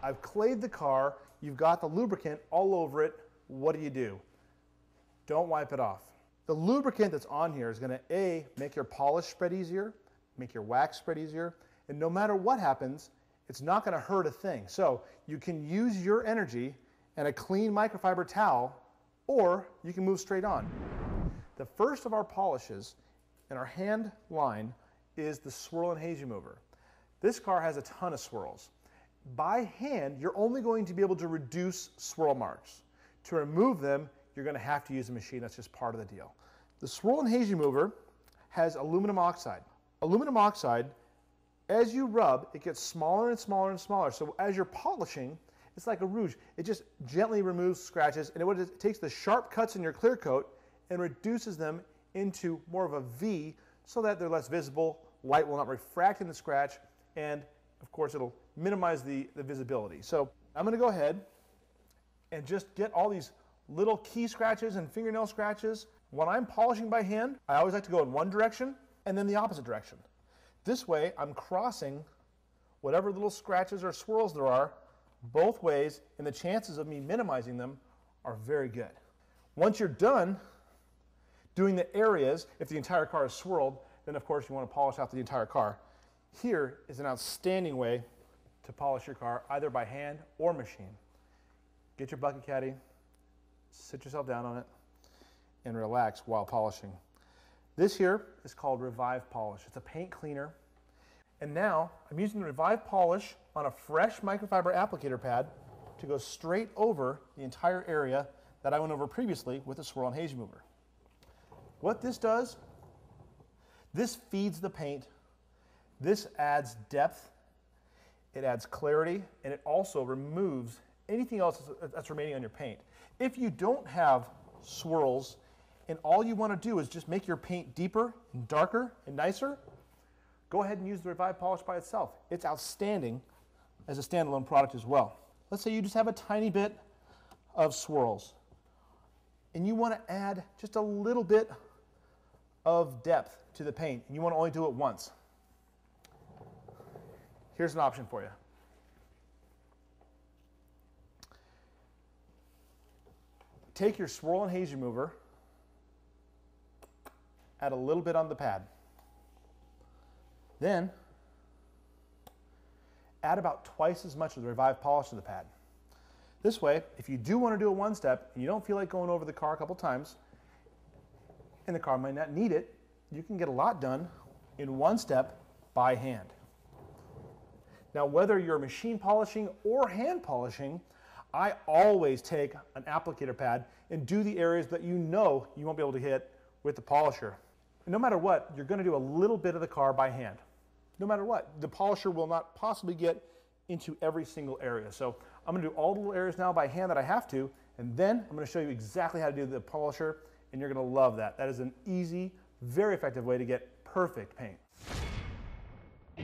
I've clayed the car, you've got the lubricant all over it. What do? Don't wipe it off. The lubricant that's on here is going to A, make your polish spread easier, make your wax spread easier, and no matter what happens, it's not going to hurt a thing. So you can use your energy and a clean microfiber towel, or you can move straight on. The first of our polishes in our hand line is the swirl and haze remover. This car has a ton of swirls. By hand, you're only going to be able to reduce swirl marks. To remove them, you're going to have to use a machine. That's just part of the deal. The swirl and haze remover has aluminum oxide. Aluminum oxide, as you rub, it gets smaller and smaller and smaller. So as you're polishing, it's like a rouge. It just gently removes scratches, and it takes the sharp cuts in your clear coat and reduces them into more of a V so that they're less visible, light will not refract in the scratch, and of course it'll minimize the visibility. So I'm going to go ahead and just get all these little key scratches and fingernail scratches. When I'm polishing by hand, I always like to go in one direction and then the opposite direction. This way I'm crossing whatever little scratches or swirls there are both ways, and the chances of me minimizing them are very good. Once you're done doing the areas, if the entire car is swirled, then of course you want to polish out the entire car. Here is an outstanding way to polish your car, either by hand or machine. Get your bucket caddy, sit yourself down on it, and relax while polishing. This here is called Revive Polish. It's a paint cleaner. And now I'm using the Revive Polish on a fresh microfiber applicator pad to go straight over the entire area that I went over previously with the swirl and haze remover. What this does, this feeds the paint, this adds depth, it adds clarity, and it also removes anything else that's remaining on your paint. If you don't have swirls and all you want to do is just make your paint deeper and darker and nicer, go ahead and use the Revive Polish by itself. It's outstanding as a standalone product as well. Let's say you just have a tiny bit of swirls and you want to add just a little bit of depth to the paint and you want to only do it once. Here's an option for you. Take your swirl and haze remover, add a little bit on the pad. Then add about twice as much of the Revive Polish to the pad. This way, if you do want to do a one step and you don't feel like going over the car a couple times, and the car might not need it, you can get a lot done in one step by hand. Now, whether you're machine polishing or hand polishing, I always take an applicator pad and do the areas that you know you won't be able to hit with the polisher. And no matter what, you're going to do a little bit of the car by hand. No matter what, the polisher will not possibly get into every single area. So I'm going to do all the little areas now by hand that I have to, and then I'm going to show you exactly how to do the polisher, and you're going to love that. That is an easy, very effective way to get perfect paint.